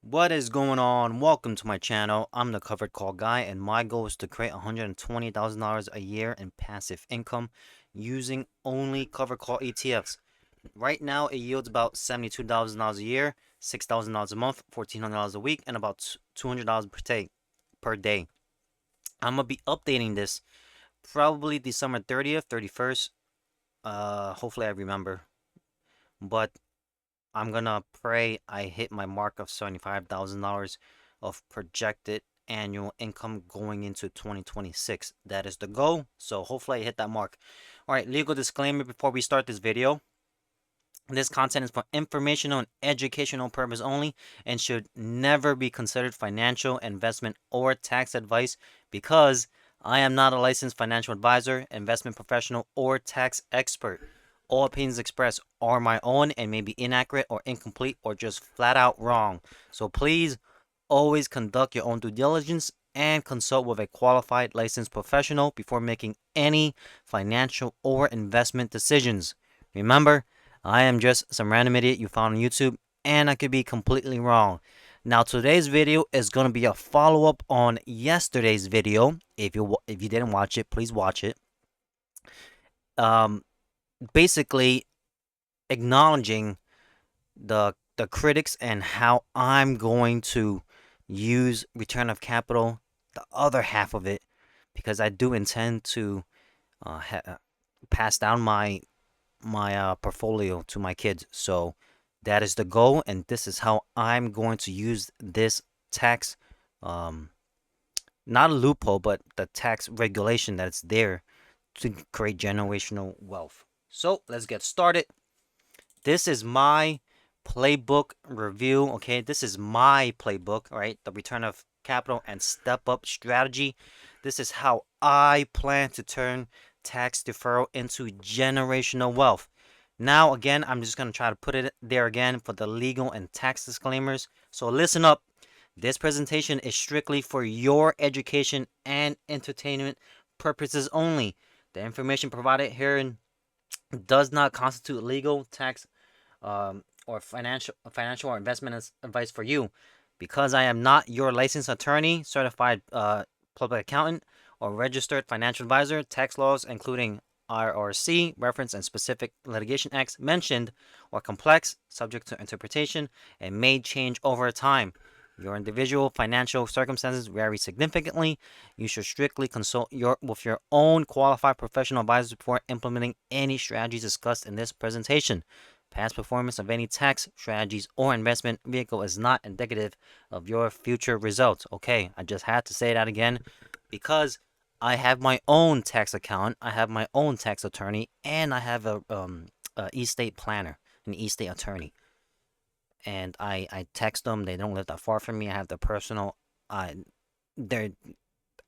What is going on? Welcome to my channel. I'm the covered call guy, and my goal is to create $120,000 a year in passive income using only covered call ETFs. Right now, it yields about $72,000 a year, $6,000 a month, $1,400 a week, and about $200 per day. I'm gonna be updating this probably December 30th, 31st. Hopefully I remember, but I'm gonna pray I hit my mark of $75,000 of projected annual income going into 2026. That is the goal. So hopefully I hit that mark. All right, legal disclaimer before we start this video. This content is for informational and educational purpose only and should never be considered financial, investment, or tax advice because I am not a licensed financial advisor, investment professional, or tax expert. All opinions expressed are my own and may be inaccurate or incomplete or just flat out wrong. So please always conduct your own due diligence and consult with a qualified licensed professional before making any financial or investment decisions. Remember, I am just some random idiot you found on YouTube, and I could be completely wrong. Now, today's video is going to be a follow-up on yesterday's video. If you didn't watch it, please watch it. Basically, acknowledging the critics and how I'm going to use return of capital, the other half of it, because I do intend to pass down my portfolio to my kids. So that is the goal, and this is how I'm going to use this tax, not a loophole, but the tax regulation that's there to create generational wealth. So let's get started. This is my playbook review. Okay, this is my playbook, right? The return of capital and step up strategy. This is how I plan to turn tax deferral into generational wealth. Now, again, I'm just going to try to put it there again for the legal and tax disclaimers. So listen up. This presentation is strictly for your education and entertainment purposes only. The information provided herein does not constitute legal, tax, or financial or investment advice for you. Because I am not your licensed attorney, certified public accountant, or registered financial advisor, tax laws, including ROC, reference, and specific litigation acts mentioned are complex, subject to interpretation, and may change over time. Your individual financial circumstances vary significantly. You should strictly consult with your own qualified professional advisors before implementing any strategies discussed in this presentation. Past performance of any tax strategies or investment vehicle is not indicative of your future results. Okay, I just had to say that again because I have my own tax accountant, I have my own tax attorney, and I have a estate planner, an estate attorney. And I text them. They don't live that far from me. I have the personal, they're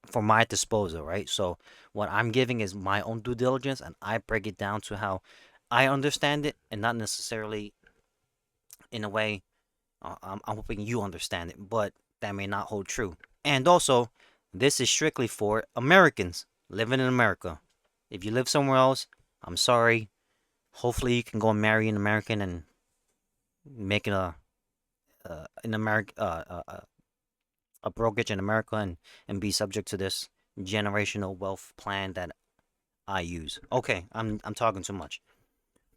for my disposal, right? So what I'm giving is my own due diligence, and I break it down to how I understand it, and not necessarily in a way I'm hoping you understand it, but that may not hold true. And also, this is strictly for Americans living in America. If you live somewhere else, I'm sorry. Hopefully, you can go and marry an American and make it a brokerage in America and be subject to this generational wealth plan that I use. Okay, I'm talking too much.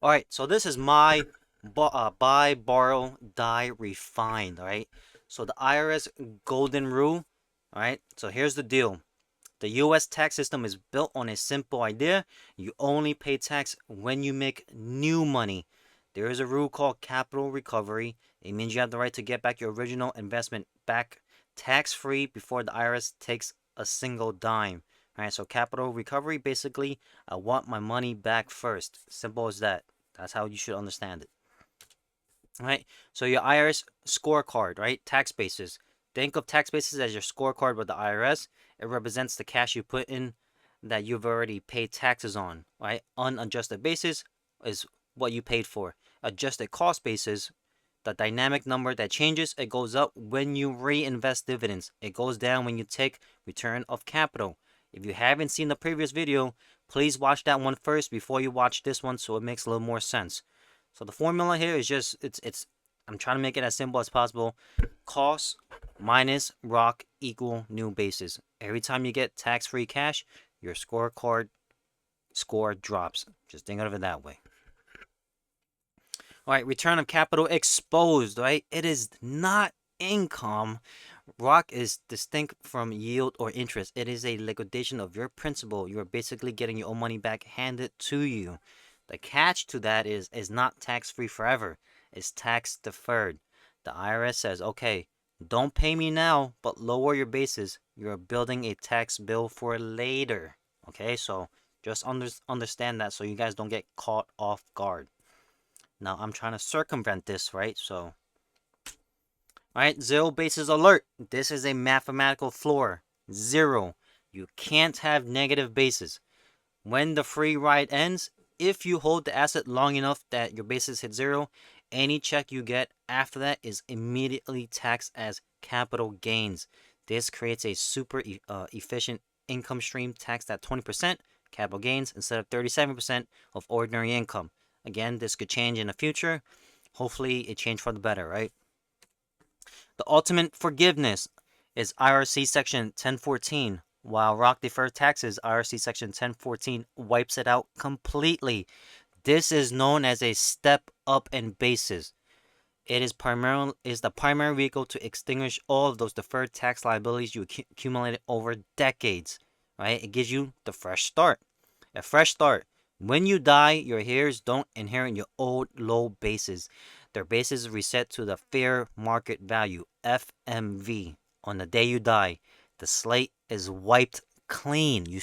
All right, so this is my buy, borrow, die, refine. All right, so the IRS golden rule. All right, so here's the deal. The U.S. tax system is built on a simple idea. You only pay tax when you make new money. There is a rule called capital recovery. It means you have the right to get back your original investment back tax-free before the IRS takes a single dime. All right, so capital recovery, basically, I want my money back first. Simple as that. That's how you should understand it. All right, so your IRS scorecard, right? Tax basis. Think of tax basis as your scorecard with the IRS. It represents the cash you put in that you've already paid taxes on, right? Unadjusted basis is what you paid for. Adjusted cost basis, the dynamic number that changes, it goes up when you reinvest dividends. It goes down when you take return of capital. If you haven't seen the previous video, please watch that one first before you watch this one so it makes a little more sense. So the formula here is just, I'm trying to make it as simple as possible. cost minus ROC equal new basis. Every time you get tax-free cash, your scorecard score drops. Just think of it that way. All right, return of capital exposed, right? It is not income. ROC is distinct from yield or interest. It is a liquidation of your principal. You are basically getting your own money back handed to you. The catch to that is not tax-free forever. It's tax deferred. The IRS says, okay, don't pay me now, but lower your basis. You're building a tax bill for later. Okay, so just understand that so you guys don't get caught off guard. Now I'm trying to circumvent this, right? So, alright, zero basis alert. This is a mathematical floor. Zero. You can't have negative basis. When the free ride ends, if you hold the asset long enough that your basis hits zero, any check you get after that is immediately taxed as capital gains. This creates a super efficient income stream taxed at 20% capital gains instead of 37% of ordinary income. Again, this could change in the future. Hopefully, it changed for the better, right? The ultimate forgiveness is IRC Section 1014. While ROC deferred taxes, IRC Section 1014 wipes it out completely. This is known as a step up in basis. It is the primary vehicle to extinguish all of those deferred tax liabilities you accumulated over decades. Right? It gives you the fresh start. A fresh start. When you die, your heirs don't inherit your old low basis. Their basis is reset to the fair market value, FMV. On the day you die, the slate is wiped clean. You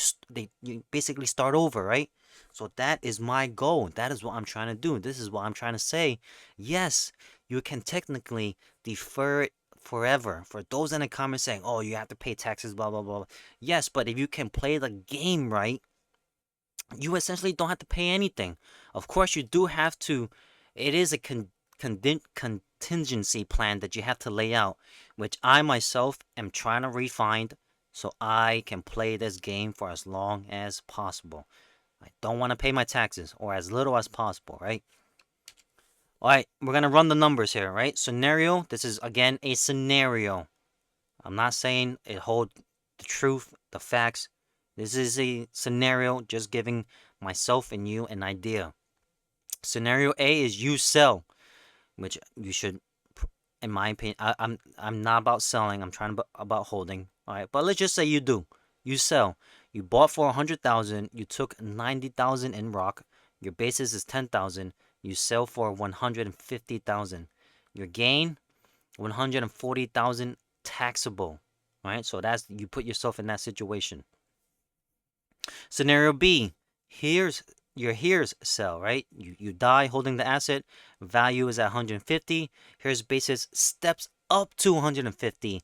basically start over, right? So that is my goal. That is what I'm trying to do. This is what I'm trying to say. Yes, you can technically defer it forever. For those in the comments saying, oh, you have to pay taxes, blah, blah, blah. Yes, but if you can play the game right, you essentially don't have to pay anything. Of course, you do have to. It is a contingency plan that you have to lay out, which I myself am trying to refine so I can play this game for as long as possible. I don't want to pay my taxes, or as little as possible, right? All right, we're going to run the numbers here, right? Scenario, this is, again, a scenario. I'm not saying it holds the truth, the facts. This is a scenario, just giving myself and you an idea. Scenario A is you sell, which you should, in my opinion, I'm not about selling. I'm trying about holding. All right, but let's just say you do. You sell. You bought for 100,000. You took 90,000 in ROC. Your basis is 10,000. You sell for 150,000. Your gain, 140,000 taxable. Right, so that's you put yourself in that situation. Scenario B, here's sell, right? You die holding the asset, value is at 150. Here's basis steps up to 150.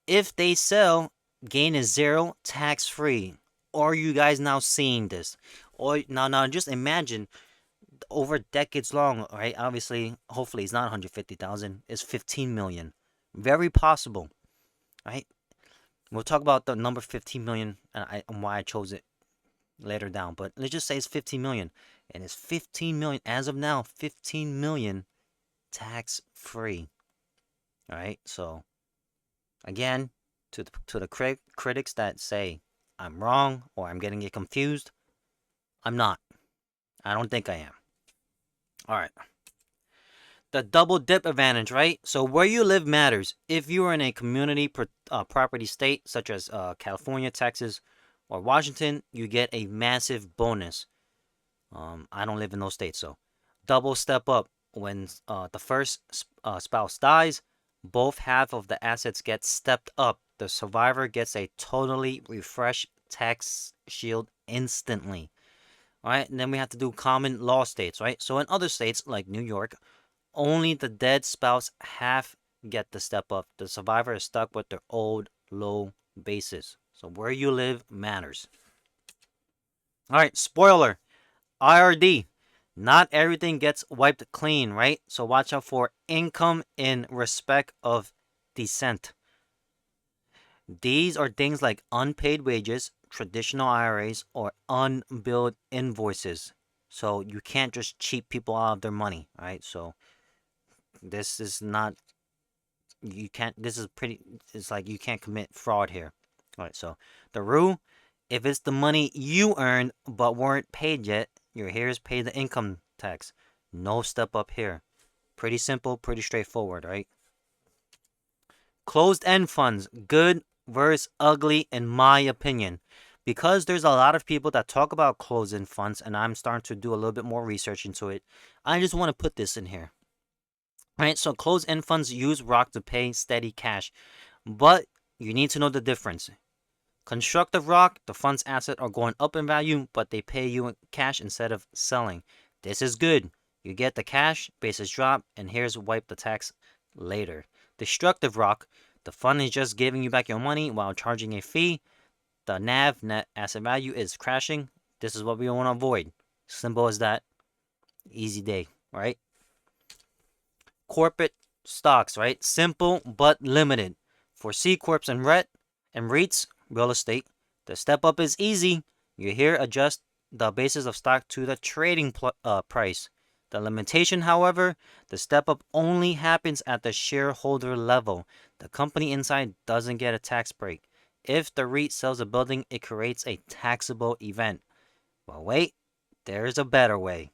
If they sell, gain is zero, tax free. Are you guys now seeing this? Or now just imagine over decades long, right? Obviously, hopefully it's not 150,000, it's 15 million. Very possible, right? We'll talk about the number 15 million and why I chose it later down. But let's just say it's 15 million. And it's 15 million, as of now, 15 million tax free. All right. So, again, to the critics that say I'm wrong or I'm getting it confused, I'm not. I don't think I am. All right. The double dip advantage, right? So where you live matters. If you are in a community property state such as California, Texas, or Washington, you get a massive bonus. I don't live in those states, so double step up. When the first spouse dies, both half of the assets get stepped up. The survivor gets a totally refreshed tax shield instantly. All right, and then we have to do common law states, right? So in other states like New York, only the dead spouse half get the step up. The survivor is stuck with their old low basis. So where you live matters. All right, spoiler. IRD. Not everything gets wiped clean, right? So watch out for income in respect of descent. These are things like unpaid wages, traditional IRAs, or unbilled invoices. So you can't just cheat people out of their money, right? So this is not You can't. This is pretty. It's like you can't commit fraud here. All right. So the rule: if it's the money you earned but weren't paid yet, your heirs pay the income tax. No step up here. Pretty simple. Pretty straightforward, right? Closed-end funds, good versus ugly in my opinion. Because there's a lot of people that talk about closed-end funds, and I'm starting to do a little bit more research into it. I just want to put this in here. Right, so closed-end funds use ROC to pay steady cash, but you need to know the difference. Constructive ROC, the fund's assets are going up in value, but they pay you in cash instead of selling. This is good. You get the cash, basis drop, and here's wipe the tax later. Destructive ROC, the fund is just giving you back your money while charging a fee. The NAV, net asset value, is crashing. This is what we want to avoid. Simple as that. Easy day, right? Corporate stocks, right? Simple but limited. For C Corps and REITs, real estate, the step up is easy. You here adjust the basis of stock to the trading price. The limitation, however, the step up only happens at the shareholder level. The company inside doesn't get a tax break. If the REIT sells a building, it creates a taxable event. Well, wait, there's a better way.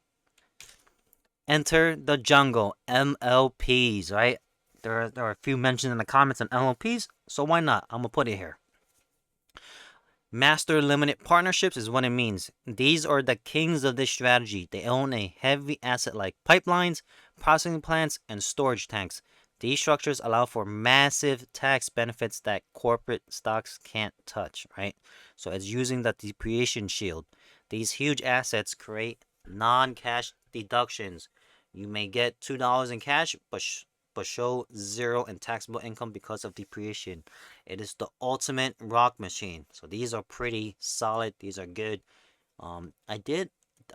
Enter the jungle, MLPs, right? There are a few mentions in the comments on MLPs, so why not? I'm going to put it here. Master limited partnerships is what it means. These are the kings of this strategy. They own a heavy asset like pipelines, processing plants, and storage tanks. These structures allow for massive tax benefits that corporate stocks can't touch, right? So it's using the depreciation shield. These huge assets create non-cash deductions. You may get $2 in cash, but show zero in taxable income because of depreciation. It is the ultimate ROC machine. So these are pretty solid. These are good. I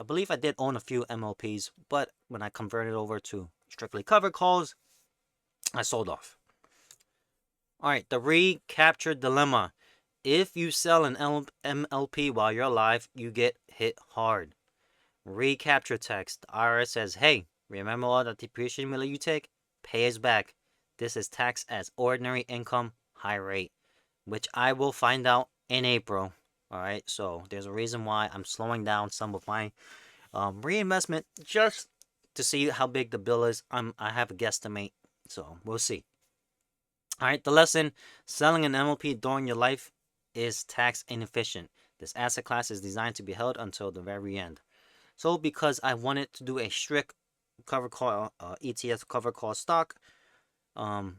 believe I did own a few MLPs, but when I converted over to strictly covered calls, I sold off. All right, the recapture dilemma. If you sell an MLP while you're alive, you get hit hard. Recapture tax. The IRS says, hey, remember all the depreciation you take? Pay us back. This is taxed as ordinary income, high rate, which I will find out in April. All right, so there's a reason why I'm slowing down some of my reinvestment just to see how big the bill is. I have a guesstimate, so we'll see. All right, the lesson: selling an MLP during your life is tax inefficient. This asset class is designed to be held until the very end. So because I wanted to do a strict cover call ETF cover call stock, I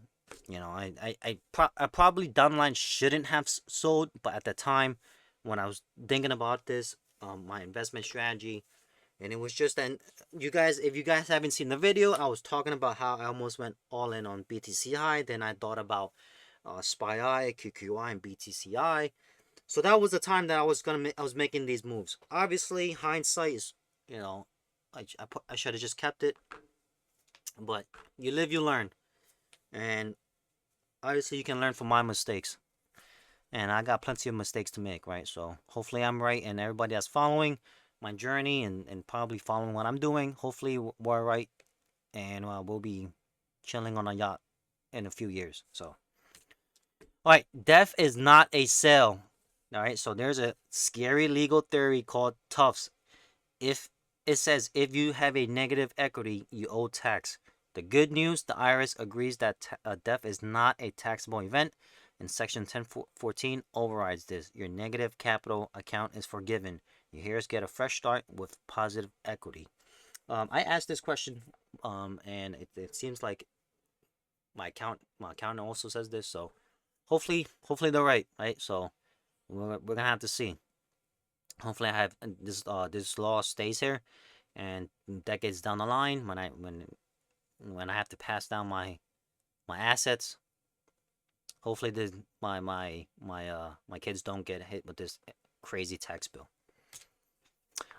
probably down the line shouldn't have sold, but at the time when I was thinking about this, my investment strategy, and it was just then, if you guys haven't seen the video, I was talking about how I almost went all in on BTCI. Then I thought about SPY, QQI, and BTCI. So that was the time that I was making these moves. Obviously, hindsight is, I should have just kept it. But you live, you learn, and obviously you can learn from my mistakes. And I got plenty of mistakes to make, right? So hopefully I'm right, and everybody that's following my journey and probably following what I'm doing, hopefully we're right, and we'll be chilling on a yacht in a few years. So, all right, death is not a sale. All right, so there's a scary legal theory called Tufts. If it says if you have a negative equity, you owe tax. The good news: the IRS agrees that death is not a taxable event, and Section 1014 overrides this. Your negative capital account is forgiven. Your heirs get a fresh start with positive equity. I asked this question, and it seems like my accountant also says this. So hopefully they're right, right? So we're gonna have to see. Hopefully I have this law stays here, and decades down the line when I have to pass down my assets, hopefully my kids don't get hit with this crazy tax bill.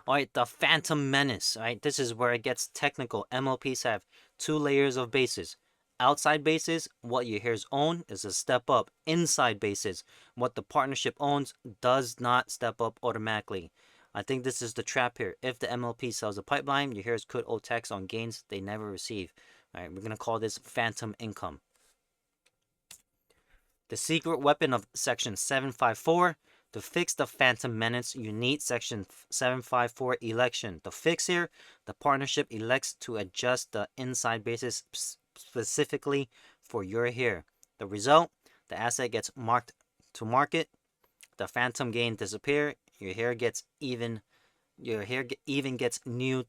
All right, the Phantom Menace. All right, this is where it gets technical. MLPs have two layers of bases. Outside bases, what your heirs own is a step up. Inside bases, what the partnership owns does not step up automatically. I think this is the trap here. If the MLP sells a pipeline, your heirs could owe tax on gains they never receive. All right, we're going to call this phantom income. The secret weapon of Section 754. To fix the Phantom Menace, you need Section 754 election. To fix here, the partnership elects to adjust the inside basis specifically for your hair. The result, the asset gets marked to market, the phantom gain disappear, your hair even gets new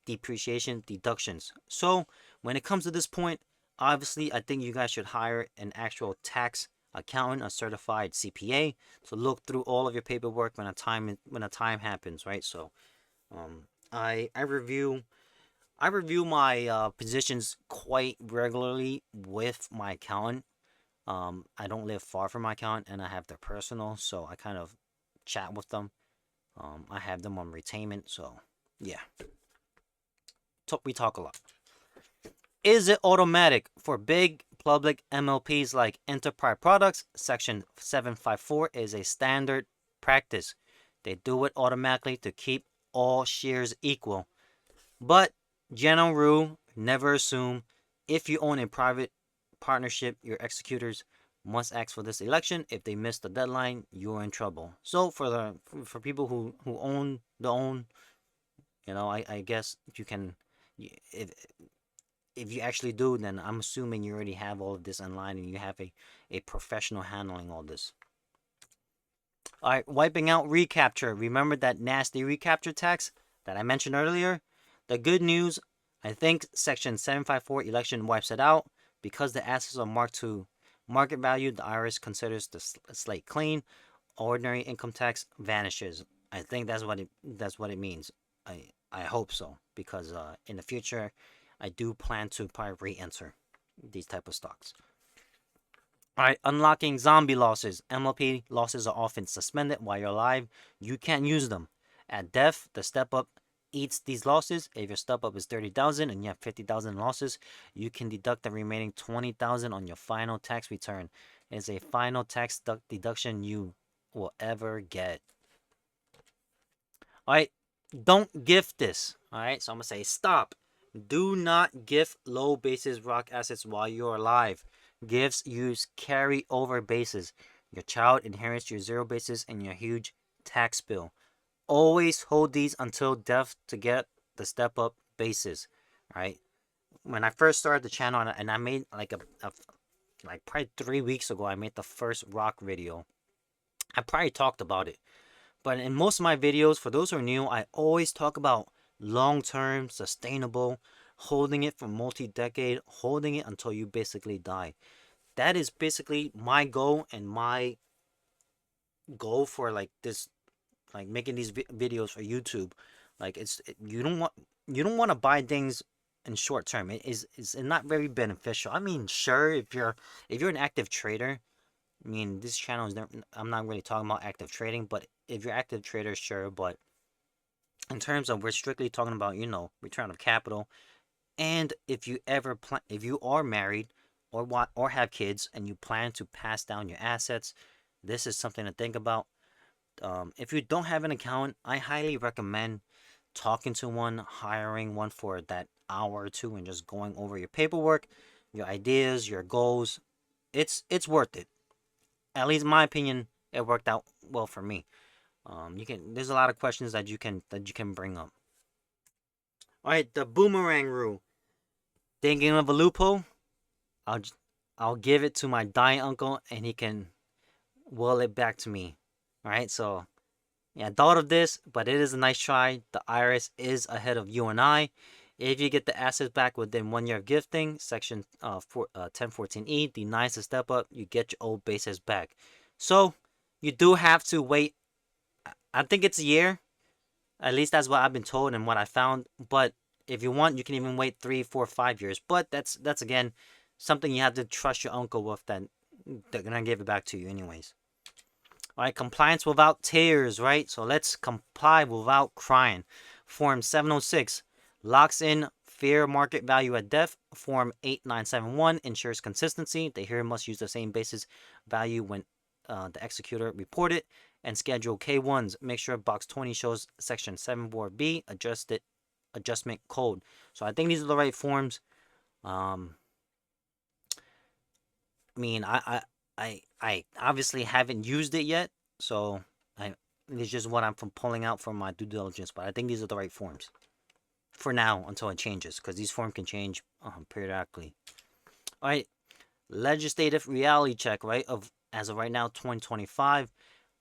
depreciation deductions. So when it comes to this point, obviously I think you guys should hire an actual tax accountant, a certified CPA, to look through all of your paperwork when a time happens, right? So I review my positions quite regularly with my accountant. I don't live far from my accountant, and I have their personal, so I kind of chat with them. I have them on retainment, so yeah. We talk a lot. Is it automatic for big public MLPs like Enterprise Products? Section 754 is a standard practice. They do it automatically to keep all shares equal. But general rule, never assume. If you own a private partnership, your executors must ask for this election. If they miss the deadline, you're in trouble. So for people who own, I guess you can, if you actually do, then I'm assuming you already have all of this online and you have a professional handling all this. All right, wiping out recapture. Remember that nasty recapture tax that I mentioned earlier? The good news, I think Section 754 election wipes it out. Because the assets are marked to market value, the IRS considers the slate clean. Ordinary income tax vanishes. I think that's what it means. I hope so, because in the future, I do plan to probably re-enter these type of stocks. All right, unlocking zombie losses. MLP losses are often suspended while you're alive. You can't use them. At death, the step-up eats these losses. If your step-up is 30,000 and you have 50,000 losses, you can deduct the remaining 20,000 on your final tax return. It's a final tax deduction you will ever get. All right, don't gift this. All right, so I'm gonna say stop. Do not gift low basis ROC assets while you're alive. Gifts use carry over basis. Your child inherits your zero basis and your huge tax bill. Always hold these until death to get the step up basis. Right? When I first started the channel and I made like probably 3 weeks ago, I made the first ROC video. I probably talked about it. But in most of my videos, for those who are new, I always talk about long-term, sustainable, holding it for multi-decade, holding it until you basically die. That is basically my goal, and my goal for like this, like making these videos for YouTube. Like you don't want to buy things in short term. It's not very beneficial. I mean, sure, if you're an active trader, I mean, this channel is never, I'm not really talking about active trading, but if you're active trader, sure. But in terms of, we're strictly talking about, return of capital. And if you are married or have kids and you plan to pass down your assets, this is something to think about. If you don't have an accountant, I highly recommend talking to one, hiring one for that hour or two, and just going over your paperwork, your ideas, your goals. It's worth it. At least in my opinion, it worked out well for me. There's a lot of questions that you can bring up. All right, the boomerang rule. Thinking of a loophole? I'll give it to my dying uncle, and he can will it back to me. All right, so yeah, I thought of this, but it is a nice try. The IRS is ahead of you and I. If you get the assets back within 1 year of gifting, Section 1014E denies the step up, you get your old basis back. So you do have to wait. I think it's a year. At least that's what I've been told and what I found. But if you want, you can even wait 3, 4, 5 years. But that's again something you have to trust your uncle with, that they're gonna give it back to you anyways. All right, compliance without tears, right? So let's comply without crying. Form 706 locks in fair market value at death. Form 8971 ensures consistency. The hearer must use the same basis value when the executor reported. And Schedule K1s, make sure box 20 shows Section 74B adjustment code. So I think these are the right forms. I mean, I obviously haven't used it yet, so I it's just what I'm from pulling out from my due diligence. But I think these are the right forms for now until it changes, because these forms can change periodically. All right, legislative reality check, right? Of as of right now, 2025.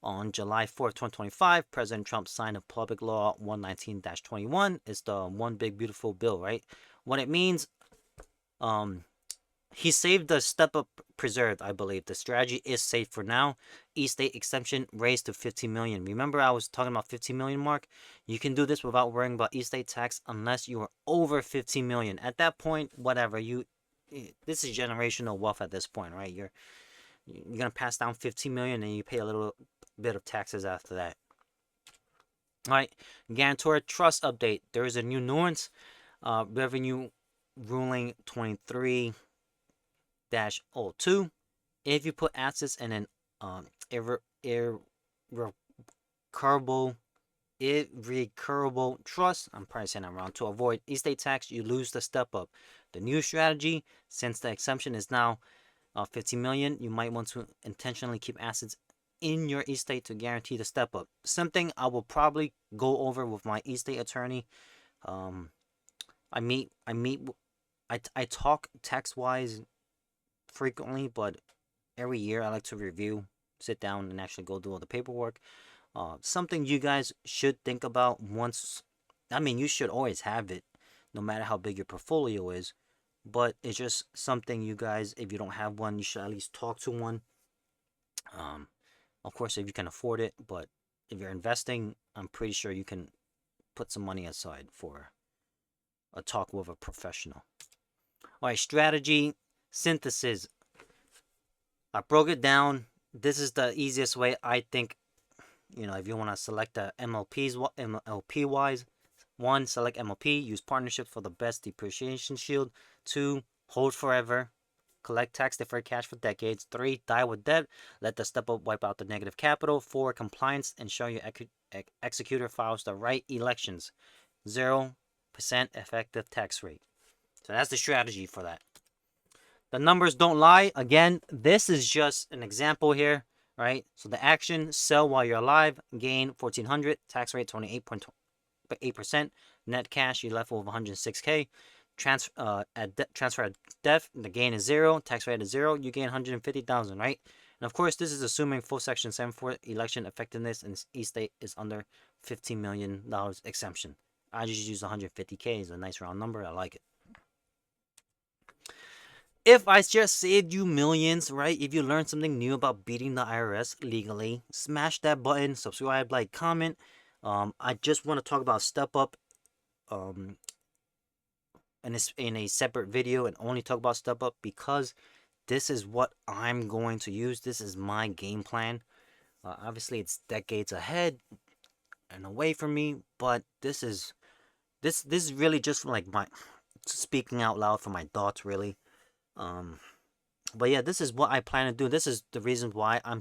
On July 4th, 2025, President Trump signed a Public Law 119-21. It's the One Big Beautiful Bill, right? What it means, um, he saved the step up preserved, I believe. The strategy is safe for now. E-state exemption raised to 15 million. Remember, I was talking about 15 million mark. You can do this without worrying about e-state tax unless you are over 15 million. At that point, whatever this is generational wealth at this point, right? You're gonna pass down 15 million and you pay a little bit of taxes after that. All right, Grantor trust update. There is a new nuance. Revenue ruling 23-02. If you put assets in an irrecurable trust, I'm probably saying that wrong, to avoid estate tax, you lose the step up. The new strategy, since the exemption is now 50 million, you might want to intentionally keep assets in your estate to guarantee the step up. Something I will probably go over with my estate attorney. I talk tax wise frequently, but every year I like to review, sit down, and actually go do all the paperwork. Something you guys should think about once. I mean, you should always have it, no matter how big your portfolio is. But it's just something you guys, if you don't have one, you should at least talk to one. Of course, if you can afford it, but if you're investing, I'm pretty sure you can put some money aside for a talk with a professional. All right, strategy synthesis. I broke it down. This is the easiest way, I think. If you want to select the MLP wise. 1. Select MLP. Use partnerships for the best depreciation shield. 2. Hold forever. Collect tax deferred cash for decades. 3. Die with debt. Let the step up wipe out the negative capital. 4. Compliance. Ensure your executor files the right elections. 0% effective tax rate. So that's the strategy for that. The numbers don't lie. Again, this is just an example here, right? So the action, sell while you're alive, gain 1,400, tax rate 28.8%, net cash, you left with 106K. Transfer at death, the gain is 0, tax rate is 0, you gain 150,000, right? And of course, this is assuming full Section 74 election effectiveness and estate is under $15 million exemption. I just use 150K as a nice round number. I like it. If I just saved you millions, right? If you learned something new about beating the IRS legally, smash that button, subscribe, like, comment. I just want to talk about Step Up in a separate video and only talk about Step Up because this is what I'm going to use. This is my game plan. Obviously, it's decades ahead and away from me, but this is really just like my speaking out loud for my thoughts, really. But yeah, this is what I plan to do. This is the reason why I'm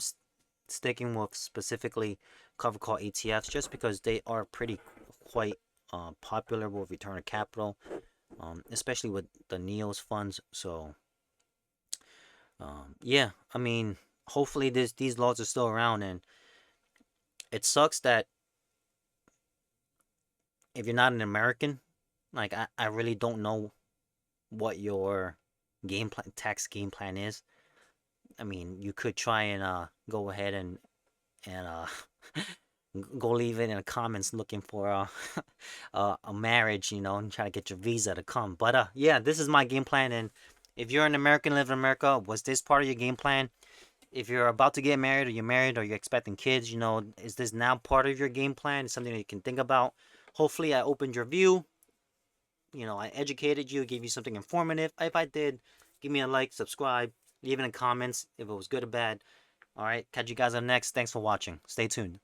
sticking with specifically cover call ETFs, just because they are quite popular with return of capital, especially with the NEOS funds. So yeah, I mean, hopefully these laws are still around, and it sucks that if you're not an American, like I really don't know what your tax game plan is. I mean, you could try and go ahead and go leave it in the comments looking for a marriage, and try to get your visa to come. But yeah, this is my game plan. And if you're an American, live in America, was this part of your game plan? If you're about to get married, or you're married, or you're expecting kids, is this now part of your game plan? It's something that you can think about. Hopefully, I opened your view. I educated you, gave you something informative. If I did, give me a like, subscribe, leave it in the comments if it was good or bad. All right, catch you guys on next. Thanks for watching. Stay tuned.